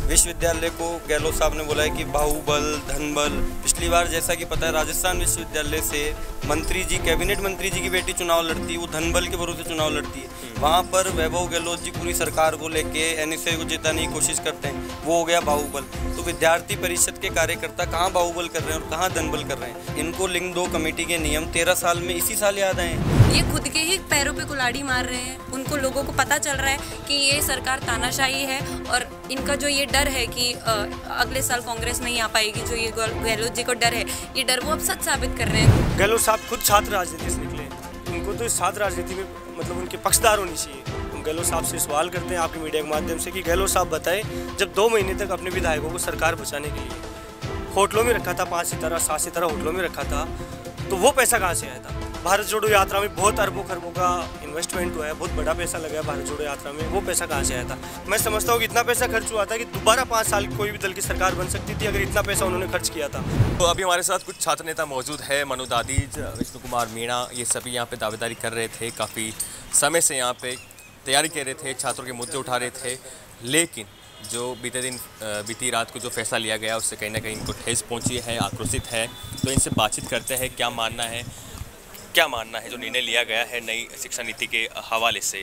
विश्वविद्यालय को गहलोत साहब ने बोला है कि बाहुबल धनबल। पिछली बार जैसा कि पता है राजस्थान विश्वविद्यालय से मंत्री जी, कैबिनेट मंत्री जी की बेटी चुनाव लड़ती है, वो धनबल के भरोसे चुनाव लड़ती है। वहाँ पर वैभव गहलोत जी पूरी सरकार को लेके एनएसए को जिताने की कोशिश करते हैं, वो हो गया बाहुबल। तो विद्यार्थी परिषद के कार्यकर्ता कहाँ बाहुबल कर रहे हैं और कहाँ धनबल कर रहे हैं। इनको लिंग 2 कमेटी के नियम 13 साल में इसी साल याद आए हैं। ये खुद के ही पैरों पे कुल्हाड़ी मार रहे हैं। उनको लोगों को पता चल रहा है कि ये सरकार तानाशाही है और इनका जो ये डर है कि अगले साल कांग्रेस नहीं आ पाएगी, जो ये गहलोत जी को डर है, ये डर वो अब सच साबित कर रहे हैं। गहलोत साहब खुद छात्र राजनीति से निकले, उनको तो इस छात्र राजनीति में मतलब उनके पक्षदार होनी चाहिए। हम गहलोत साहब से सवाल करते हैं आपके मीडिया के माध्यम से कि गहलोत साहब बताएं, जब 2 महीने तक अपने विधायकों को सरकार बचाने के लिए होटलों में रखा था, 5 सितारा 7 सितारा होटलों में रखा था, तो वो पैसा कहाँ से आया था? भारत जोड़ो यात्रा में बहुत अरबों खरबों का इन्वेस्टमेंट हुआ है, बहुत बड़ा पैसा लगा है भारत जोड़ो यात्रा में, वो पैसा कहाँ से आया था? मैं समझता हूँ कि इतना पैसा खर्च हुआ था कि दोबारा 5 साल कोई भी दल की सरकार बन सकती थी अगर इतना पैसा उन्होंने खर्च किया था। तो अभी हमारे साथ कुछ छात्र नेता मौजूद है, मनु दादीज, विष्णु कुमार मीणा, ये सभी यहाँ पे दावेदारी कर रहे थे, काफ़ी समय से यहाँ पे तैयारी कर रहे थे, छात्रों के मुद्दे उठा रहे थे। लेकिन जो बीती रात को जो फैसला लिया गया उससे कहीं ना कहीं इनको ठेस पहुँची है, आक्रोशित है। तो इनसे बातचीत करते हैं, क्या मानना है जो निर्णय लिया गया है नई शिक्षा नीति के हवाले से,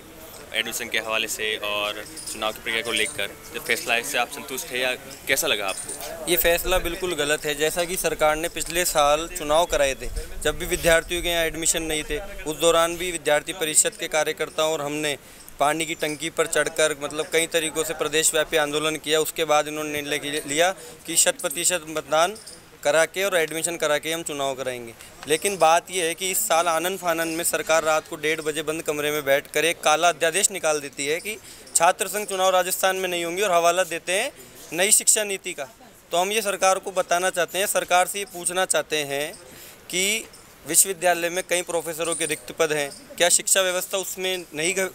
एडमिशन के हवाले से और चुनाव की प्रक्रिया को लेकर जो फैसला है इससे आप संतुष्ट है या कैसा लगा आपको? ये फैसला बिल्कुल गलत है। जैसा कि सरकार ने पिछले साल चुनाव कराए थे, जब भी विद्यार्थियों के यहाँ एडमिशन नहीं थे, उस दौरान भी विद्यार्थी परिषद के कार्यकर्ताओं और हमने पानी की टंकी पर चढ़कर मतलब कई तरीक़ों से प्रदेशव्यापी आंदोलन किया। उसके बाद इन्होंने निर्णय लिया कि 100% मतदान करा के और एडमिशन करा के हम चुनाव कराएंगे। लेकिन बात यह है कि इस साल आनन फानन में सरकार रात को 1:30 बजे बंद कमरे में बैठकर एक काला अध्यादेश निकाल देती है कि छात्र संघ चुनाव राजस्थान में नहीं होंगे और हवाला देते हैं नई शिक्षा नीति का। तो हम ये सरकार को बताना चाहते हैं, सरकार से ये पूछना चाहते हैं कि विश्वविद्यालय में कई प्रोफेसरों के रिक्त पद हैं, क्या शिक्षा व्यवस्था उसमें नहीं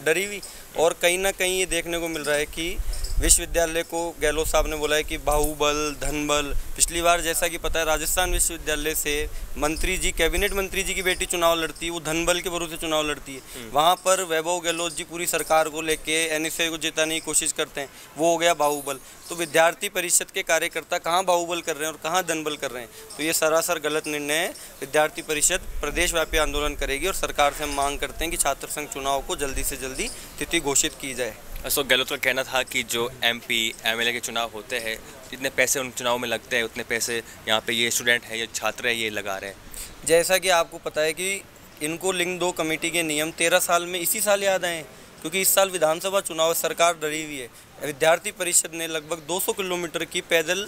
डरी हुई? और कहीं ना कहीं ये देखने को मिल रहा है कि विश्वविद्यालय को गहलोत साहब ने बोला है कि बाहुबल धनबल। पिछली बार जैसा कि पता है राजस्थान विश्वविद्यालय से मंत्री जी, कैबिनेट मंत्री जी की बेटी चुनाव लड़ती है, वो धनबल के भरोसे चुनाव लड़ती है। वहाँ पर वैभव गहलोत जी पूरी सरकार को लेके एनएसए को जिताने की कोशिश करते हैं, वो हो गया बाहुबल। तो विद्यार्थी परिषद के कार्यकर्ता कहाँ बाहुबल कर रहे हैं और कहाँ धनबल कर रहे हैं। तो ये सरासर गलत निर्णय है। विद्यार्थी परिषद प्रदेशव्यापी आंदोलन करेगी और सरकार से हम मांग करते हैं कि छात्र संघ चुनाव को जल्दी से जल्दी तिथि घोषित की जाए। अशोक गहलोत का कहना था कि जो MP MLA के चुनाव होते हैं, जितने पैसे उन चुनाव में लगते हैं उतने पैसे यहाँ पे ये स्टूडेंट है, ये छात्र है, ये लगा रहे हैं। जैसा कि आपको पता है कि इनको लिंग 2 कमेटी के नियम 13 साल में इसी साल याद आए हैं, क्योंकि इस साल विधानसभा चुनाव सरकार डरी हुई है। विद्यार्थी परिषद ने लगभग 200 किलोमीटर की पैदल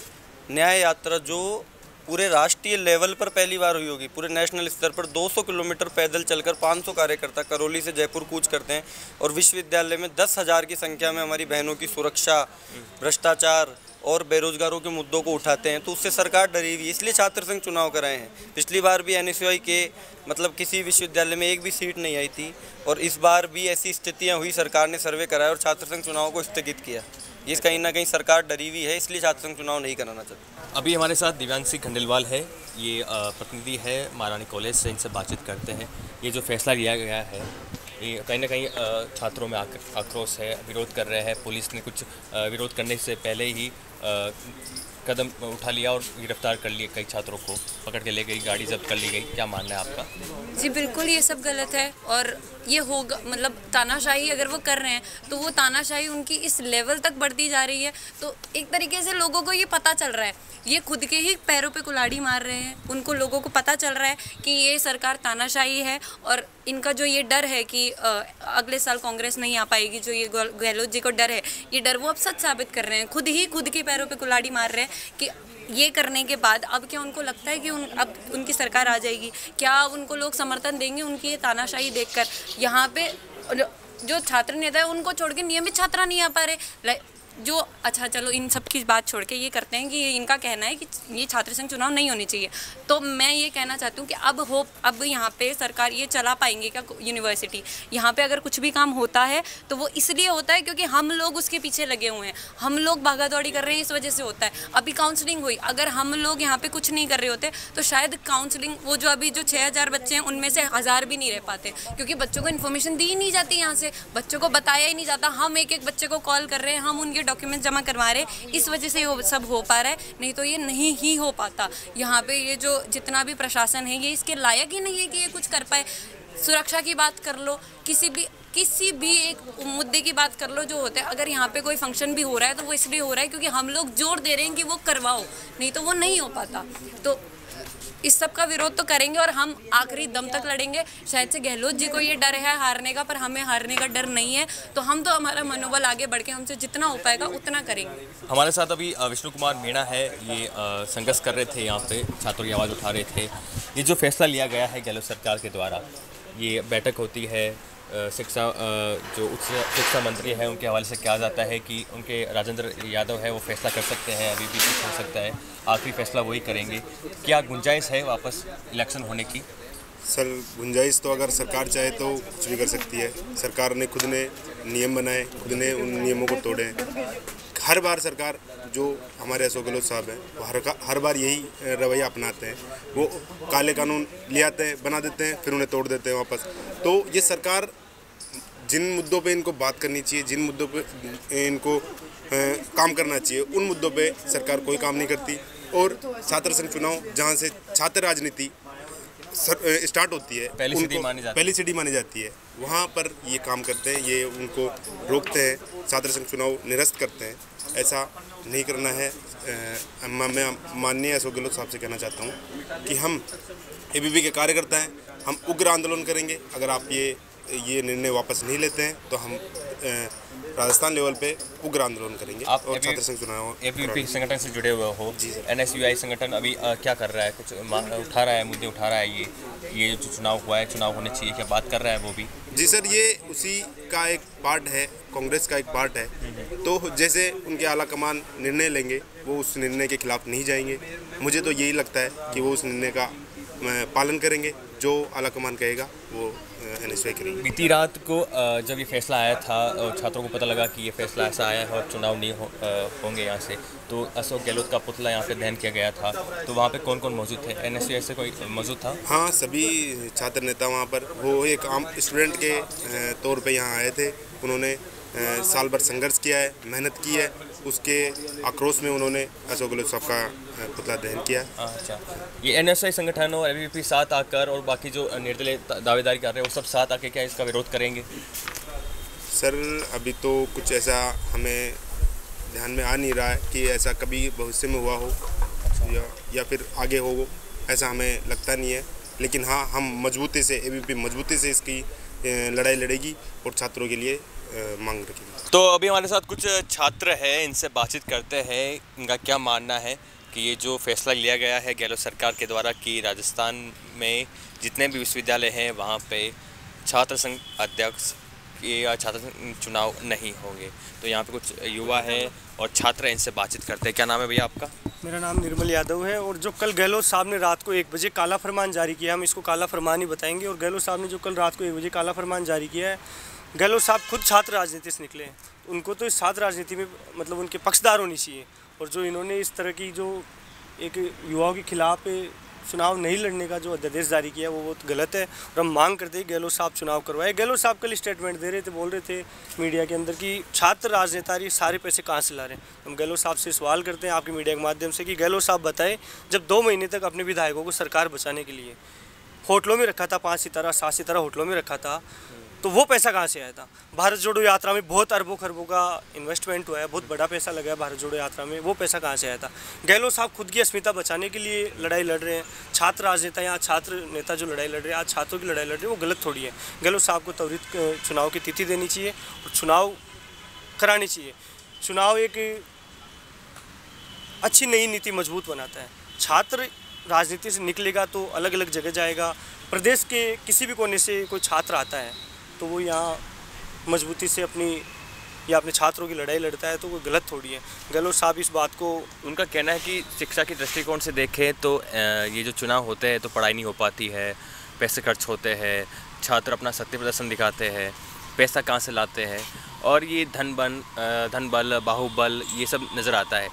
न्याय यात्रा, जो पूरे राष्ट्रीय लेवल पर पहली बार हुई होगी, पूरे नेशनल स्तर पर 200 किलोमीटर पैदल चलकर 500 कार्यकर्ता करौली से जयपुर कूच करते हैं। और विश्वविद्यालय में 10,000 की संख्या में हमारी बहनों की सुरक्षा, भ्रष्टाचार और बेरोजगारों के मुद्दों को उठाते हैं। तो उससे सरकार डरी हुई, इसलिए छात्र संघ चुनाव कराए हैं। पिछली बार भी NSUI के मतलब किसी विश्वविद्यालय में एक भी सीट नहीं आई थी और इस बार भी ऐसी स्थितियाँ हुई, सरकार ने सर्वे कराया और छात्र संघ चुनाव को स्थगित किया। ये कहीं ना कहीं सरकार डरी हुई है, इसलिए छात्र संघ चुनाव नहीं कराना चाहती। अभी हमारे साथ दिव्यांशी खंडेलवाल है, ये प्रतिनिधि है महारानी कॉलेज से, इनसे बातचीत करते हैं। ये जो फैसला लिया गया है ये कहीं ना कहीं छात्रों में आक्रोश है, विरोध कर रहे हैं। पुलिस ने कुछ विरोध करने से पहले ही कदम उठा लिया और गिरफ्तार कर लिए, कई छात्रों को पकड़ के ले गई, गाड़ी जब्त कर ली गई। क्या मानना है आपका? जी बिल्कुल, ये सब गलत है और ये होगा मतलब तानाशाही अगर वो कर रहे हैं तो वो तानाशाही उनकी इस लेवल तक बढ़ती जा रही है। तो एक तरीके से लोगों को ये पता चल रहा है, ये खुद के ही पैरों पे कुल्हाड़ी मार रहे हैं। उनको लोगों को पता चल रहा है कि ये सरकार तानाशाही है और इनका जो ये डर है कि अगले साल कांग्रेस नहीं आ पाएगी, जो ये गहलोत जी को डर है, ये डर वो अब सच साबित कर रहे हैं। खुद के पैरों पे कुल्हाड़ी मार रहे हैं कि ये करने के बाद अब क्या उनको लगता है कि अब उनकी सरकार आ जाएगी? क्या उनको लोग समर्थन देंगे उनकी ये तानाशाही देखकर? यहाँ पे जो छात्र नेता है उनको छोड़ के नियमित छात्र नहीं आ पा रहे। जो अच्छा चलो इन सब की बात छोड़ के ये करते हैं कि इनका कहना है कि ये छात्र संघ चुनाव नहीं होने चाहिए। तो मैं ये कहना चाहती हूँ कि अब यहाँ पे सरकार ये चला पाएंगे क्या यूनिवर्सिटी? यहाँ पे अगर कुछ भी काम होता है तो वो इसलिए होता है क्योंकि हम लोग उसके पीछे लगे हुए हैं, हम लोग भागा दौड़ी कर रहे हैं, इस वजह से होता है। अभी काउंसलिंग हुई, अगर हम लोग यहाँ पे कुछ नहीं कर रहे होते तो शायद काउंसलिंग वो जो अभी जो 6,000 बच्चे हैं उनमें से 1,000 भी नहीं रह पाते, क्योंकि बच्चों को इन्फॉर्मेशन दी ही नहीं जाती, यहाँ से बच्चों को बताया ही नहीं जाता। हम एक बच्चे को कॉल कर रहे हैं, हम उनके डॉक्यूमेंट जमा करवा रहे हैं, इस वजह से ये सब हो पा रहा है, नहीं तो ये नहीं ही हो पाता। यहाँ पे ये जो जितना भी प्रशासन है ये इसके लायक ही नहीं है कि ये कुछ कर पाए। सुरक्षा की बात कर लो, किसी भी एक मुद्दे की बात कर लो जो होता है, अगर यहाँ पे कोई फंक्शन भी हो रहा है तो वो इसलिए हो रहा है क्योंकि हम लोग जोर दे रहे हैं कि वो करवाओ, नहीं तो वो नहीं हो पाता। तो इस सब का विरोध तो करेंगे और हम आखिरी दम तक लड़ेंगे। शायद से गहलोत जी को ये डर है हारने का, पर हमें हारने का डर नहीं है, तो हम तो हमारा मनोबल आगे बढ़ के हमसे जितना हो पाएगा उतना करेंगे। हमारे साथ अभी विष्णु कुमार मीणा है, ये संघर्ष कर रहे थे, यहाँ पे छात्रों की आवाज़ उठा रहे थे। ये जो फैसला लिया गया है गहलोत सरकार के द्वारा, ये बैठक होती है शिक्षा जो उच्च शिक्षा मंत्री है उनके हवाले से कहा जाता है कि उनके राजेंद्र यादव है वो फैसला कर सकते हैं, अभी भी कुछ हो सकता है, आखिरी फैसला वही करेंगे। क्या गुंजाइश है वापस इलेक्शन होने की? सर गुंजाइश तो अगर सरकार चाहे तो कुछ भी कर सकती है। सरकार ने खुद ने नियम बनाए, खुद ने उन नियमों को तोड़े। हर बार सरकार जो हमारे अशोक गहलोत साहब हैं वो हर बार यही रवैया अपनाते हैं। वो काले कानून ले आते हैं, बना देते हैं, फिर उन्हें तोड़ देते हैं वापस। तो ये सरकार जिन मुद्दों पे इनको बात करनी चाहिए, जिन मुद्दों पे इनको काम करना चाहिए, उन मुद्दों पे सरकार कोई काम नहीं करती। और छात्र संघ चुनाव जहाँ से छात्र राजनीति स्टार्ट होती है, पहली सीढ़ी मानी जाती है, वहाँ पर ये काम करते हैं, ये उनको रोकते हैं, छात्र संघ चुनाव निरस्त करते हैं। ऐसा नहीं करना है। मैं माननीय अशोक गहलोत साहब से कहना चाहता हूँ कि हम एबीवी के कार्यकर्ता हैं, हम उग्र आंदोलन करेंगे। अगर आप ये निर्णय वापस नहीं लेते हैं तो हम राजस्थान लेवल पे उग्र आंदोलन करेंगे। आप और छात्र संघ चुनाव एबीवी संगठन से जुड़े हुए हो, NSUI संगठन अभी क्या कर रहा है? कुछ उठा रहा है, मुद्दे उठा रहा है? ये जो चुनाव हुआ है, चुनाव होने चाहिए, क्या बात कर रहा है वो भी? जी सर, ये उसी का एक पार्ट है, कांग्रेस का एक पार्ट है। तो जैसे उनके आला कमान निर्णय लेंगे वो उस निर्णय के खिलाफ नहीं जाएंगे। मुझे तो यही लगता है कि वो उस निर्णय का पालन करेंगे, जो आला कमान कहेगा वो NSUI करेंगे। बीती रात को जब ये फैसला आया था और छात्रों को पता लगा कि ये फैसला ऐसा आया है और चुनाव नहीं होंगे यहाँ से, तो अशोक गहलोत का पुतला यहाँ पे दहन किया गया था, तो वहाँ पे कौन कौन मौजूद थे? NSUI से कोई मौजूद था? हाँ, सभी छात्र नेता वहाँ पर, वो एक आम स्टूडेंट के तौर पे यहाँ आए थे। उन्होंने साल भर संघर्ष किया है, मेहनत की है, उसके आक्रोश में उन्होंने अशोक गहलोत साहब का पुतला दहन किया। अच्छा, ये NSUI संगठन और एबीवीपी साथ आकर और बाकी जो निर्दलीय दावेदारी कर रहे हैं वो सब साथ आके क्या इसका विरोध करेंगे? सर अभी तो कुछ ऐसा हमें ध्यान में आ नहीं रहा है कि ऐसा कभी भविष्य में हुआ हो या फिर आगे हो, ऐसा हमें लगता नहीं है। लेकिन हाँ, हम मजबूती से एबीवीपी मजबूती से इसकी लड़ाई लड़ेगी और छात्रों के लिए मांग रखेगी। तो अभी हमारे साथ कुछ छात्र हैं, इनसे बातचीत करते हैं, इनका क्या मानना है कि ये जो फैसला लिया गया है गहलोत सरकार के द्वारा कि राजस्थान में जितने भी विश्वविद्यालय हैं वहाँ पे छात्र संघ अध्यक्ष या छात्र संघ चुनाव नहीं होंगे। तो यहाँ पे कुछ युवा हैं और छात्र हैं, इनसे बातचीत करते हैं। क्या नाम है भैया आपका? मेरा नाम निर्मल यादव है। और जो कल गहलोत साहब ने रात को 1 बजे काला फरमान जारी किया, हम इसको काला फरमान ही बताएंगे। और गहलोत साहब ने जो कल रात को 1 बजे काला फरमान जारी किया है, गहलोत साहब खुद छात्र राजनीति से निकले हैं, उनको तो इस छात्र राजनीति में मतलब उनके पक्षदार होनी चाहिए। और जो इन्होंने इस तरह की जो एक युवाओं के खिलाफ चुनाव नहीं लड़ने का जो अध्यादेश जारी किया वो बहुत गलत है। और हम मांग करते हैं गहलोत साहब चुनाव करवाए। गहलोत साहब कल स्टेटमेंट दे रहे थे, बोल रहे थे मीडिया के अंदर कि छात्र राजनेता ये सारे पैसे कहाँ से ला रहे हैं। हम गहलोत साहब से सवाल करते हैं आपके मीडिया के माध्यम से कि गहलोत साहब बताएं, जब 2 महीने तक अपने विधायकों को सरकार बचाने के लिए होटलों में रखा था, 5 सितारा 7 सितारा होटलों में रखा था, तो वो पैसा कहाँ से आया था? भारत जोड़ो यात्रा में बहुत अरबों खरबों का इन्वेस्टमेंट हुआ है, बहुत बड़ा पैसा लगा है भारत जोड़ो यात्रा में, वो पैसा कहाँ से आया था? गहलोत साहब खुद की अस्मिता बचाने के लिए लड़ाई लड़ रहे हैं। छात्र राजनेता या छात्र नेता जो लड़ाई लड़ रहे हैं, आज छात्रों की लड़ाई लड़ रहे हैं, वो गलत थोड़ी है। गहलोत साहब को त्वरित चुनाव की तिथि देनी चाहिए और चुनाव करानी चाहिए। चुनाव एक अच्छी नई नीति मजबूत बनाता है। छात्र राजनीति से निकलेगा तो अलग अलग जगह जाएगा। प्रदेश के किसी भी कोने से कोई छात्र आता है तो वो यहाँ मजबूती से अपने छात्रों की लड़ाई लड़ता है, तो वो गलत थोड़ी है। गहलोत साहब इस बात को, उनका कहना है कि शिक्षा के दृष्टिकोण से देखें तो ये जो चुनाव होते हैं तो पढ़ाई नहीं हो पाती है, पैसे खर्च होते हैं, छात्र अपना सत्य प्रदर्शन दिखाते हैं, पैसा कहाँ से लाते हैं, और ये धन बल बाहुबल ये सब नज़र आता है।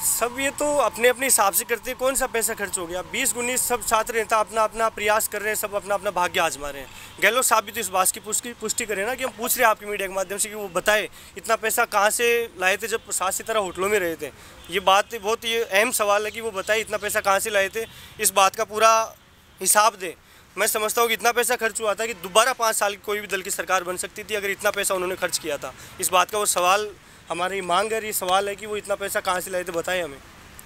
सब ये तो अपने अपने हिसाब से करते हैं, कौन सा पैसा खर्च हो गया। 20-19 सब छात्र नेता अपना अपना प्रयास कर रहे हैं, सब अपना अपना भाग्य आजमा रहे हैं। गहलोत साहब भी तो इस बात की पुष्टि करें ना कि हम पूछ रहे हैं आपकी मीडिया के माध्यम से कि वो बताए इतना पैसा कहाँ से लाए थे जब 7 सितारा होटलों में रहे थे। ये बात बहुत ये अहम सवाल है कि वो बताए इतना पैसा कहाँ से लाए थे, इस बात का पूरा हिसाब दें। मैं समझता हूँ कि इतना पैसा खर्च हुआ था कि दोबारा 5 साल कोई भी दल की सरकार बन सकती थी अगर इतना पैसा उन्होंने खर्च किया था। इस बात का वो सवाल हमारी मांग है, ये सवाल है कि वो इतना पैसा कहाँ से लाए थे, बताएं हमें।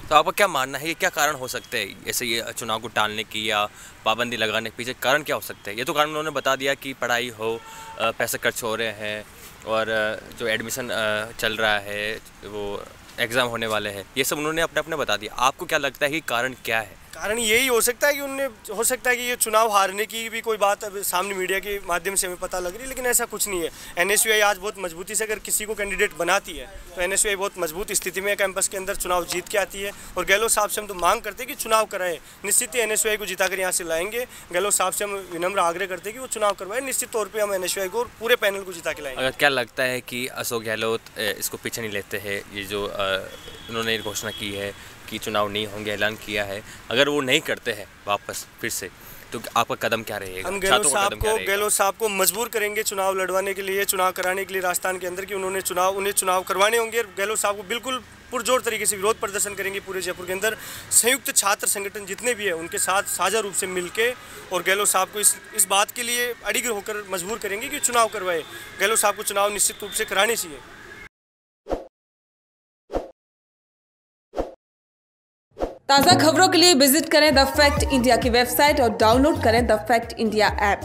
तो आपका क्या मानना है, ये क्या कारण हो सकते हैं, ऐसे ये चुनाव को टालने की या पाबंदी लगाने के पीछे कारण क्या हो सकते हैं? ये तो कारण उन्होंने बता दिया कि पढ़ाई हो, पैसे खर्च हो रहे हैं और जो एडमिशन चल रहा है, वो एग्ज़ाम होने वाले हैं, ये सब उन्होंने अपने अपने बता दिया। आपको क्या लगता है कि कारण क्या है? कारण यही हो सकता है कि उनने हो सकता है कि ये चुनाव हारने की भी कोई बात सामने मीडिया के माध्यम से हमें पता लग रही है, लेकिन ऐसा कुछ नहीं है। एनएसयूआई आज बहुत मजबूती से अगर किसी को कैंडिडेट बनाती है तो एनएसयूआई बहुत मजबूत स्थिति में कैंपस के अंदर चुनाव जीत के आती है। और गहलोत साहब से हम तो मांग करते हैं कि चुनाव कराएं, निश्चित ही एनएसयूआई को जिताकर यहाँ से लाएंगे। गहलोत साहब से हम विनम्र आग्रह करते हैं कि वो चुनाव करवाएं, निश्चित तौर पर हम एनएसयूआई को पूरे पैनल को जिता के लाएंगे। अगर क्या लगता है कि अशोक गहलोत इसको पीछे नहीं लेते हैं, ये जो उन्होंने घोषणा की है कि चुनाव नहीं होंगे, ऐलान किया है, अगर वो नहीं करते हैं वापस फिर से, तो आपका कदम क्या रहेगा? हम गहलोत साहब को मजबूर करेंगे चुनाव लड़वाने के लिए, चुनाव कराने के लिए राजस्थान के अंदर कि उन्हें चुनाव करवाने होंगे। गहलोत साहब को बिल्कुल पुरजोर तरीके से विरोध प्रदर्शन करेंगे पूरे जयपुर के अंदर। संयुक्त छात्र संगठन जितने भी है उनके साथ साझा रूप से मिलके और गहलोत साहब को इस बात के लिए अडिग होकर मजबूर करेंगे कि चुनाव करवाए। गहलोत साहब को चुनाव निश्चित रूप से कराने चाहिए। ताज़ा खबरों के लिए विजिट करें द फैक्ट इंडिया की वेबसाइट और डाउनलोड करें द फैक्ट इंडिया ऐप।